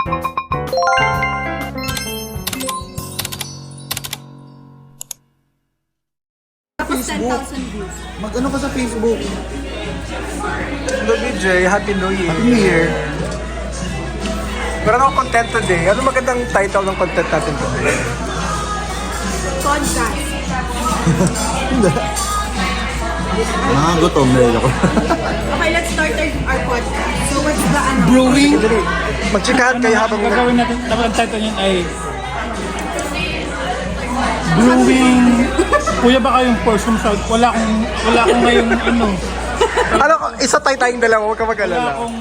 Tapos 10,000 views. Mag-ano ka sa Facebook? Hello BJ, Happy New Year. Happy New Year. Meron akong content today. Ano magandang title ng content natin today? Podcast. Hindi. Gutom na ako. Okay, let's start our podcast. So what's the ano? Brewing. Dali, magchikahan kayo habang gagawin natin, dapat ang title niyan ay Brewing. Kuya baka yung first room sound. Wala akong ngayong ano. Ano, isa tayo tayong dalawa, huwag ka Wala mag-alala. akong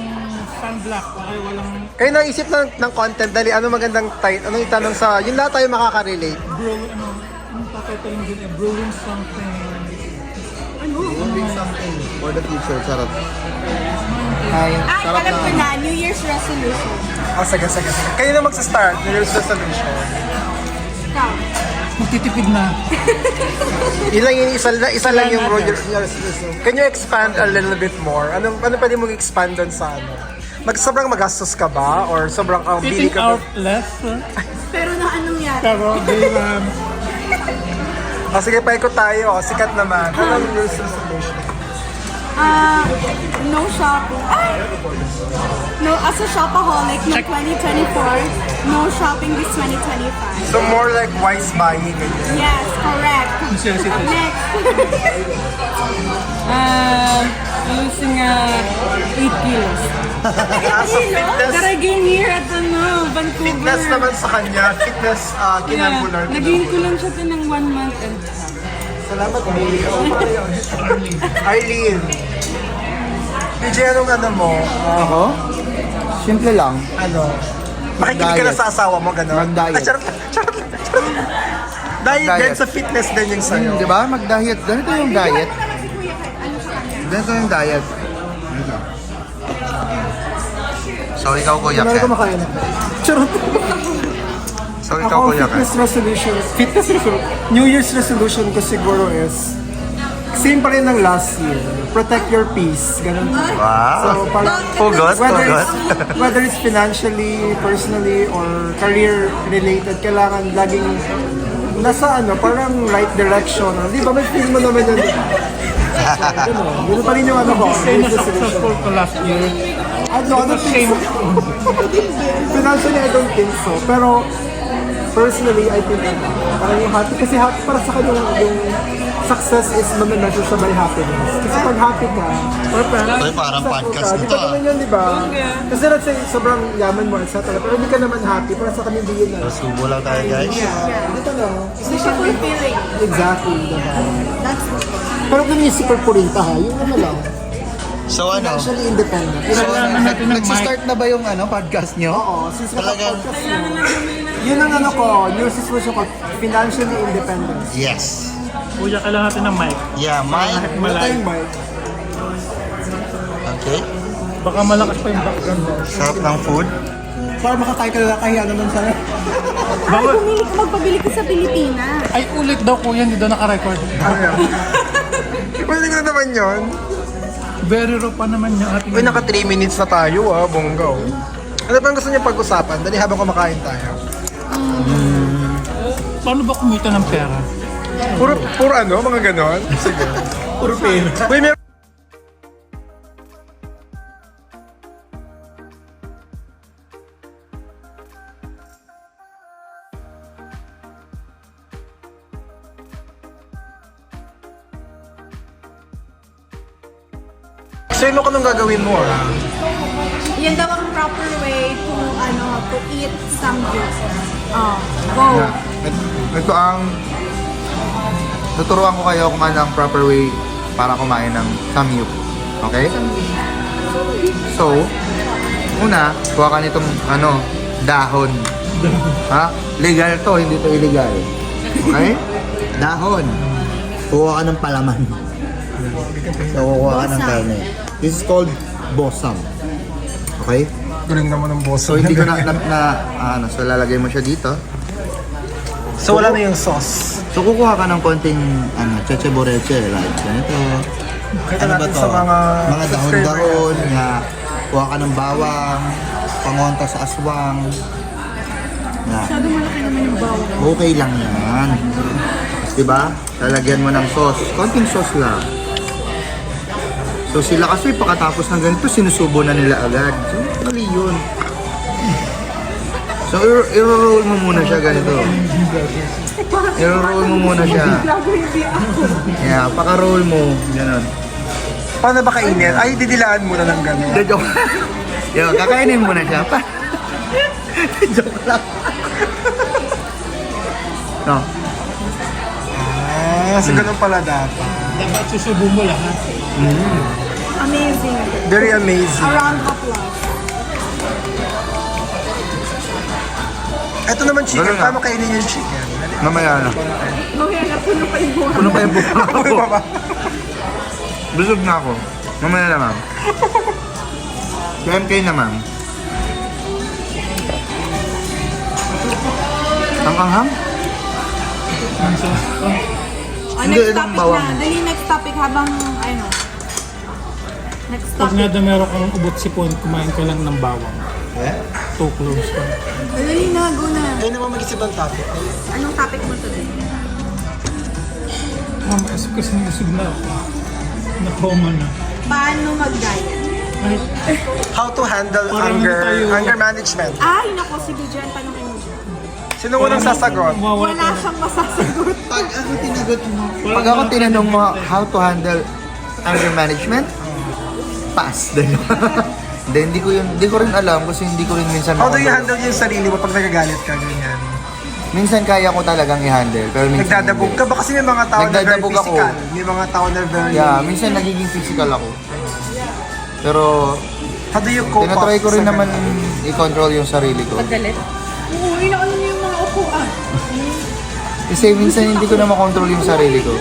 sunblock. Okay, walang Kayo naisip ng content, dali, ano magandang title? Anong itanong sa, yun lahat tayo makaka-relate. anong tatitlin din eh, Brewing something. Brewing something for the future. Sarap. Ay, Ay, sarap alam ko na. na, New Year's resolution. Oh, sige. Kayo na magsa-start, New Year's resolution. Ikaw. Magtitipid na. Isa lang yung New Year's resolution. Can you expand a little bit more? Ano pwede mong expand doon sa ano? Sobrang magastos ka ba? Or sobrang bili Eating ka out ba? less. Pero na anong yata? Pero di Sige, paikot tayo. Sikat naman. Anong New Year's resolution? No shopping. Ay! No, as a shopaholic, no 2024. No shopping this 2025. So more like wise buying. Ganyan. Yes, correct. necessities. Next. Losing 8 kilos. So fitness, But I gain here at Vancouver. fitness naman sa kanya. Fitness, kinambular. Nagain ko lang siya ng 1 month and a half. Salamat, Mili. Arlene. PJ, anong ano mo? Ako? Simple lang. Ano? Makikinig ka na sa asawa mo, gano'n? Mag-diet. Charot lang. Diet din Mag-diet. sa fitness din yung sa'yo. Di ba? Mag-diet. Ganito yung diet. Ganito yung diet. So, ikaw kuya Ano Ken. ko makain ako? Charot. So, ikaw Ako, kuya Ken. fitness resolution, New Year's resolution ko siguro is, same pa rin ng last year. Protect your peace. Ganun. Wow. So, parang, Hugot, hugot. whether it's financially, personally, or career-related, kailangan laging nasa parang right direction. Di ba? May feel mo naman yun. Yun pa rin yung ano ko. Say New na Year's resolution. successful ko last year. I don't think so. Financially, I don't think so. Pero, personally, I think parang yung happy. Kasi happy para sa kanya yung success is measure siya by happiness. Kasi pag happy ka, Ito parang podcast di nito ba naman yun, di ba? Kasi let's say, sobrang yaman mo, etc. Pero hindi ka naman happy, para sa kanya hindi yun na. Subo lang tayo guys. Dito na. Hindi siya fulfilling. Exactly, di ba? That's Pero kung yung super purita ha, yun ano lang. So ano? Financially independent. So Kailangan natin ng nagsistart na ba yung podcast nyo? Oo, since Talagang- podcast yun. Yun ang ano ko, New Year's resolution ko, financially independent. Yes. Kuya, kailangan natin ng mic. Yeah, Mike. Wala tayong mic. Okay. Baka malakas pa yung background mo. Sarap ng food. Para makatayo ka na kahiya naman sana. Baka, magpabili ka sa Pilipinas. ay ulit daw kuya, hindi daw naka-record. Pwede ko na naman yun. Very raw pa naman yung ating... Uy, naka 3 minutes na tayo bongga. Ano bang gusto niyo pag-usapan? Dali habang kumakain tayo. Paano ba kumita ng pera? Puro ano, mga ganon? Sige. Puro pera. Uy, meron. So, ano ka nung gagawin mo, Yan daw ang proper way to eat samgyup. Go. Ito ang tuturuan ko kayo kung ano ang proper way para kumain ng samyup. Okay? So, una, kuha ka nitong dahon. Ha? Legal to, hindi to illegal. Okay? Dahon. Kuha ka ng palaman. So, kuha ka ng karne. This is called bosam. Okay? Galing naman ng boss. So, hindi ko so lalagay mo siya dito. So, wala na yung sauce. So, kukuha ka ng konting, cheche boreche, like ganito. Kita natin sa mga dahon-dahon, nga, kuha ka ng bawang, pangonta sa aswang. Yan. Masyado malaki naman yung bawang. Okay lang yan. Tapos diba, lalagyan mo ng sauce. Konting sauce lang. So sila kasi pagkatapos ng ganito, sinusubo na nila agad. So, mali yun. So, i-roll mo muna siya ganito. I-roll mo muna siya. Yeah, paka-roll mo. Ganun. Paano ba kainin? Ay, didilaan muna ng gano'n. De, joke. Yo, kakainin mo na siya. Joke lang. No. So ganun pala dapat. Dapat susubo mo lahat. Amazing. Very amazing. A round of applause. Ito naman chicken. Ganun nga. Paano kainin yung chicken? Mamaya na. Mamaya na puno pa yung buwan. Puno pa yung buka Ano ko. ba ba? Busog na ako. Mamaya na, ma'am. MK na, ma'am. Ang anghang? Hindi, Next itong topic bawang. na. Dali next topic habang, ano. Next Pag topic. nga daw meron kang ubot sipon, kumain ka lang ng bawang. Eh? Too close ka. Dali na, go na. Ayun naman mag-isip ng topic. Anong topic mo today? Kasi busog na ako. Na-coma na. Paano mag-diet? Ay, How to handle Parang tayo- anger management. Ay, nako, si Bijan, tanongin mo siya. Sino unang sasagot? mawawala Wala siyang masasagot. Pag ako tinagot mo, pag ako tinanong mo how to handle anger management, pass. Hindi, hindi ko rin alam kasi hindi ko rin minsan How do you makontrol. handle yung sarili mo pag nagagalit ka ganyan? Minsan kaya ko talagang i-handle, pero minsan Nagdadabog hindi. ka ba? Kasi may mga tao na very Nagdadabog ako. physical. May mga tao na very... Yeah, minsan nagiging physical ako. Pero How do you cope up tinatry ko rin sa naman ganun? i-control yung sarili ko. Galit? Oo, inaano niyo yung mga upuan. Kasi minsan hindi ko na makontrol yung sarili ko.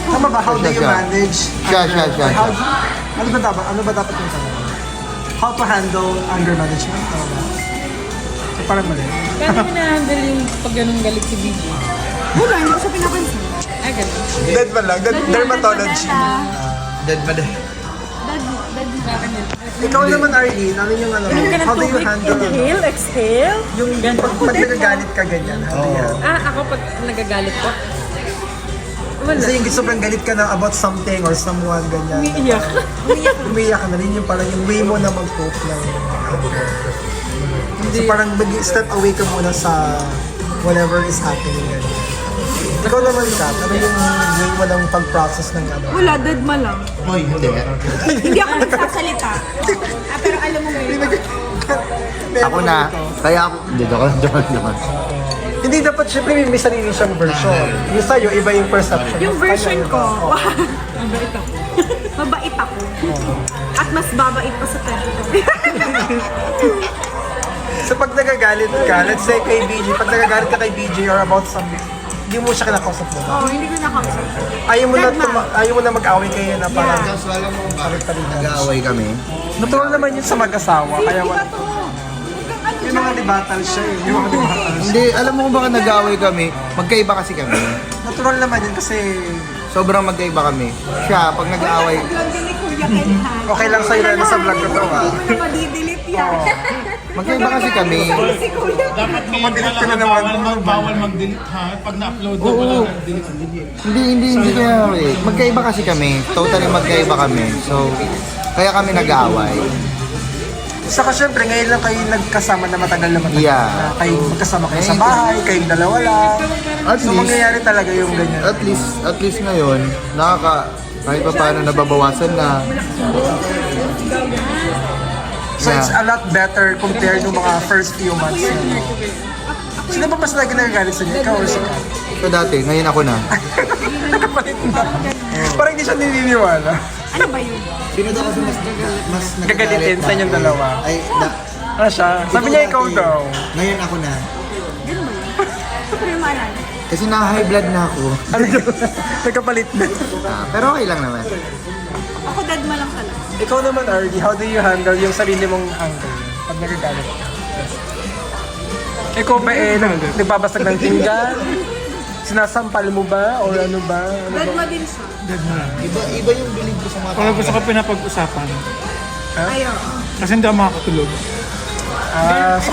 Tama ba? How do you Siya. manage? Siya. Ano ba dapat yung tanong? How to handle anger management? Tama ba? So, parang mali. Paano mo na-handle yung pag ganun galit si BJ? Wala, hindi ko siya pinapansin. Ah, ganun. Dead man lang. Dermatology. Dead ba dead? Bakit yun? Ikaw naman, Arlene, ano yung ano? How do you handle exhale. yung pag nagagalit ka ganyan? How do you? Ako pag nagagalit ko, wala. Kasi yung sobrang galit ka na about something or someone ganyan. Iiyak. Umiiyak ka na rin yung parang yung way mo na mag-cope ng anger. So parang step away ka muna sa whatever is happening ganyan. Ikaw naman, Kat, ano yung way mo ng pag-process ng ano? Wala, dead ma lang. Hoy, hindi. Hindi ako nagsasalita. Pero alam mo ngayon. Ako na, kaya ako, hindi, joke. Hindi dapat, syempre may sarili siyang version. Yung sa'yo, iba yung perception. Yung version ko, mabait ako. At mas babait pa sa pwede ko. So pag nagagalit ka, let's say kay BJ, pag nagagalit ka kay BJ or about something, hindi mo siya kinakausap mo. Oo, hindi ko nakausap. Ayaw mo na mag-away kayo na parang Tapos alam mo bakit nag-aaway kami? natural naman yun sa mag-asawa. Kaya may mga debatal siya eh. May mga debatal siya. Hindi, alam mo kung bakit nag-aaway kami? Magkaiba kasi kami. Natural naman yun kasi Sobrang magkaiba kami. Siya, pag nag-aaway, Vlog din ni Kuya Ken, ha? okay lang sa'yo na sa vlog ko to ha. Hindi ko na madidelete yan. magkaiba kasi kami. Si Kuya. dapat may Madelete ka na naman. naman. Bawal mag-delete ha. Pag na-upload na wala nang delete. Hindi kaya eh. Magkaiba kasi kami. Totally magkaiba kami. So, kaya kami nag-aaway. Saka syempre, ngayon lang kayo nagkasama na matagal na matagal. Yeah. Na kayo magkasama kayo sa bahay, kayong dalawa lang. At So least, mangyayari talaga yung ganyan. at least ngayon, kahit pa paano nababawasan na. So it's a lot better compared to mga first few months. Sino ba mas lagi nagagalit sa inyo? Ikaw or si Kat? So dati, ngayon ako na. Nakapalit na. Parang hindi siya naniniwala. Ano ba yun? Sino daw kasi mas Gagalitin sa inyong dalawa. Ay, Ano siya? Sabi niya ikaw daw. Ngayon ako na. Ito ko yung maalala. Kasi na-high blood na ako. Nagkapalit na. Pero okay lang naman. Ako dead ma lang talaga. Ikaw naman, Ardy, how do you handle yung sarili mong anger pag nagagalit ka? Ikaw ba nagbabasag ng pinggan? Sinasampal mo ba? Or ano ba? Dead ma din siya. Iba yung believe ko sa mga Kung gusto ko pinapag-usapan, Ayaw. Kasi hindi ako makakatulog. So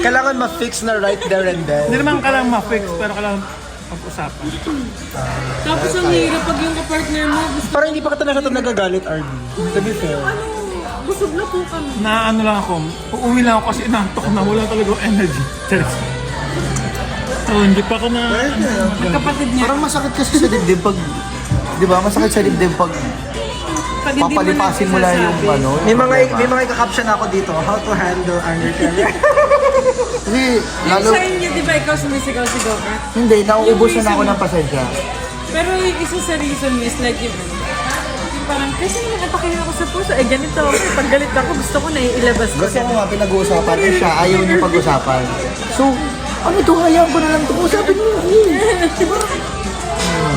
kailangan ma-fix na right there and then. Hindi naman kailangan ma-fix, pero kailangan pag-usapan. Tapos ang hirap pag yung kapartner mo, gusto Parang hindi pa ka talaga nagagalit, RD. To be fair. Busog na po kami. Na ano lang ako, uuwi lang ako kasi inantok na, wala talaga energy. Charis. So, hindi pa ako na... kapatid niya. Parang masakit kasi sa dibdib pag... Di ba? Masakit sa dibdib pag Pag hindi papalipasin mo lang yung ano. May yung mga ika-caption ako dito, how to handle anger career. Kasi Yung lalo... sa inyo, di ba ikaw sumisigaw-sigaw ka? Hindi, nauubusan na ako ng pasensya. Pero yung isa sa reason mo is like yung parang, kasi naman atakin ako sa puso, eh ganito ako, pag galit ako, gusto ko na ilabas ko. Gusto ko nga pinag-uusapan, eh siya, ayaw niya pag-usapan. So, ano to, hayaan ko na lang ito. Usapin mo.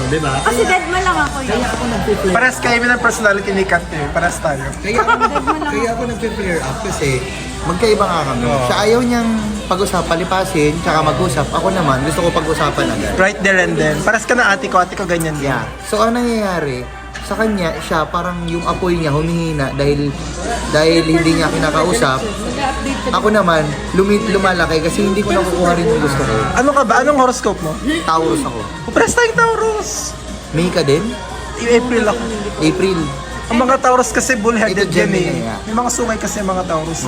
Diba? Kasi dead man lang ako yun. Kaya ako nag-flare. Pares kayo ng personality ni Kat eh. Pares tayo. Kaya ako nag-flare up kasi magkaiba nga kami. Siya ayaw niyang pag-usap, palipasin, tsaka mag-usap. Ako naman, gusto ko pag-usapan agad. Right there and then. Pares ka na ate ko ganyan din. Yeah. So, ang nangyayari, sa kanya, siya parang yung apoy niya humihina dahil hindi niya kinakausap. Ako naman, lumalaki kasi hindi ko nakukuha rin yung gusto ko. Ano ka ba? Anong horoscope mo? Taurus ako. Pares tayong Taurus. May ka din? April ako. April. Ang mga Taurus kasi bullheaded Ito, yan Gemini, eh. yeah. May mga sungay kasi mga Taurus.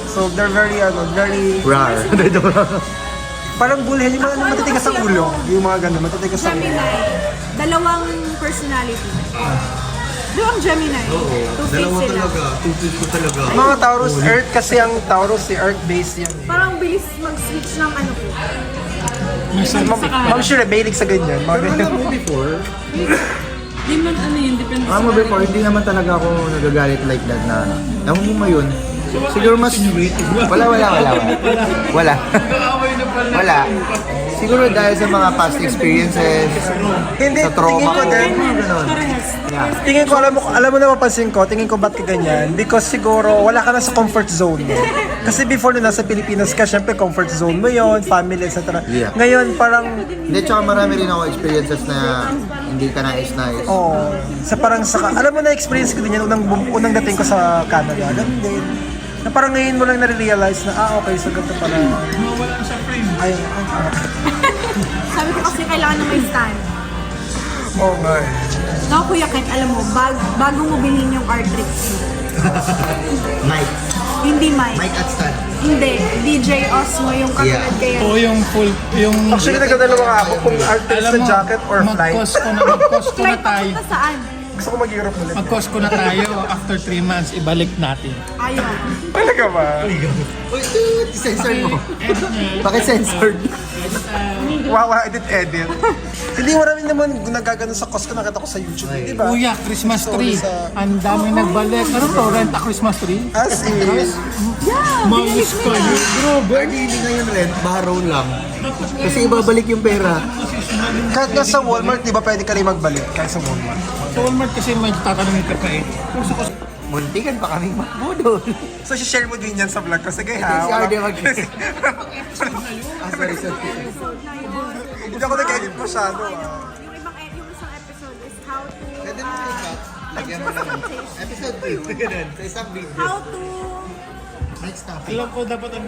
So they're very Rar. parang bullhead. Yung mga matitigas sa ulo. Yung mga ganun, matitigas sa ulo. Gemini. Dalawang personality. Doon ang Gemini. Two-face sila. Two-face ko talaga. Mga Taurus, Earth kasi ang Taurus, si Earth based yan. Parang bilis mag-switch ng ano po. Ma'am Shire, bailig sa ganyan. Mga Pero ganyan. alam mo before, Di man ano yun, depende alam mo before, hindi naman talaga ako nagagalit like that na, alam mo yun, siguro mas, wala. Wala. Siguro dahil sa mga past experiences, Hindi, sa trauma tingin ko ko, din. ganun. Yeah. Tingin ko, alam mo na mapansin ko, tingin ko ba't ka ganyan? Because siguro, wala ka na sa comfort zone mo. Kasi before na nasa Pilipinas ka, syempre comfort zone mo yon, family, etc. Yeah. Ngayon, parang, Hindi, tsaka marami rin ako experiences na hindi ka nais-nais. oh, alam mo na experience ko din yan, unang dating ko sa Canada, ganun din. Na parang ngayon mo lang na-realize na, okay, so ganito pala. Mawala sa frame. Ay, Sabi ko kasi kailangan na may stand. oh my. No, Kuya Ken, alam mo, bago mo bilhin yung Artrix mo. Mike. Hindi Mike. Mike at Stan. Hindi. DJ Osmo yung katulad Yeah. kaya. O yung full, yung... Actually, nagdadalawa nga ako kung artist Alam na mo, jacket or flight. mag-cost ko na Flight tayo. papunta saan? Gusto ko mag-Europe ulit. Mag-cost ko na tayo. After 3 months, ibalik natin. Ayaw. Talaga ba? Uy, censored mo. Bakit censored? Wow, edit. Hindi marami naman nagagano sa cost ko, nakita ko sa YouTube, di ba? Kuya, Christmas tree. Sa- Ang dami nagbalik. Ano to? Rent a Christmas tree? As is, Malis ka yun. Grabe. Hindi ngayon rent, baro lang. Kasi ibabalik yung pera. kahit nga sa Walmart, di ba pwede ka rin magbalik? Kahit sa Walmart. Sa Walmart kasi may tatanungin ka pa eh. Muntikan pa kaming makbudol. So, share mo din yan sa vlog ko. Sige ha. Si RD sorry. Hindi ako nag-edit masyado. Yung isang episode is how to Pwede mo i-cut. Lagyan mo naman. Episode 2. Ganun. Sa isang video. how to Next topic. Alam ko dapat ang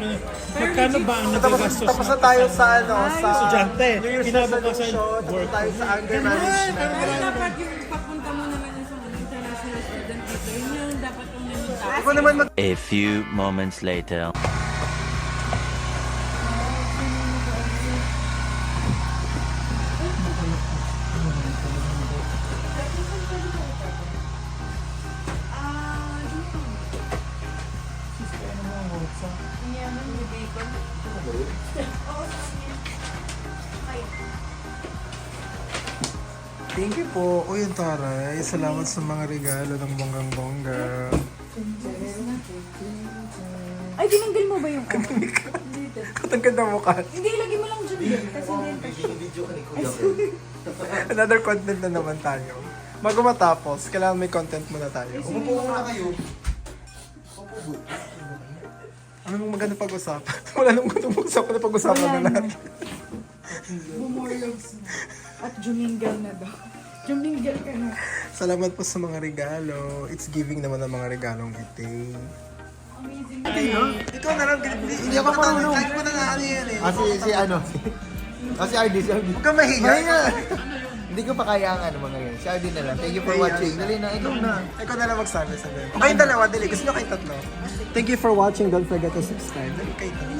magkano ba ang nagagastos Tapos na tayo sa sa estudyante. New Year's Kinabukasan, resolution. Tapos work. tayo sa anger management. Pero dapat yung papunta mo naman yung sa international student dito, yun yung dapat yung nangyayari. Ako naman A few moments later. Thank you po. Uy, yung taray. Salamat sa mga regalo ng bonggang-bongga. Ay, tinanggal mo ba yung Katangkad na mukha. Hindi, ilagay mo lang dyan. Kasi hindi. Another content na naman tayo. Bago matapos, kailangan may content muna tayo. Umupo muna kayo. Ano mong maganda pag-usapan? Wala nang magandang pag-usapan na pag-usapan na lahat. Bumorlogs na. At jumingle na daw. Jumingle ka na. Salamat po sa mga regalo. It's giving naman ang mga regalong ito. Ikaw na lang, hindi ako marunong. Kahit mo na nga ano yan eh. Si ano? Si RD. Huwag kang mahiya. Hindi ko pa kaya ang ano mga yan. Si RD na lang. Thank you for watching. Dali na, ikaw na. Ikaw na lang magsabi. O kayong dalawa, dali. Gusto nyo kayong tatlo. Thank you for watching. Don't forget to subscribe. Dali kayo tatlo.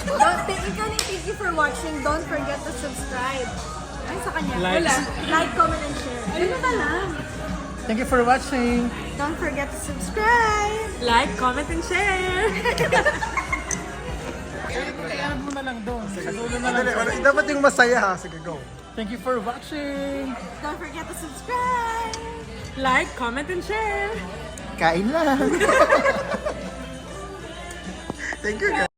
Ikaw din, thank you for watching. Don't forget to subscribe. Ay, sa kanya. Like. Wala. Like, comment, and share. Ano na lang? Thank you for watching. Don't forget to subscribe. Like, comment, and share! Kaya mo na lang doon. Sa dulo na Dali, dapat yung masaya ha. Sige, go. Thank you for watching. Don't forget to subscribe. Like, comment, and share! Kain lang. Thank you guys.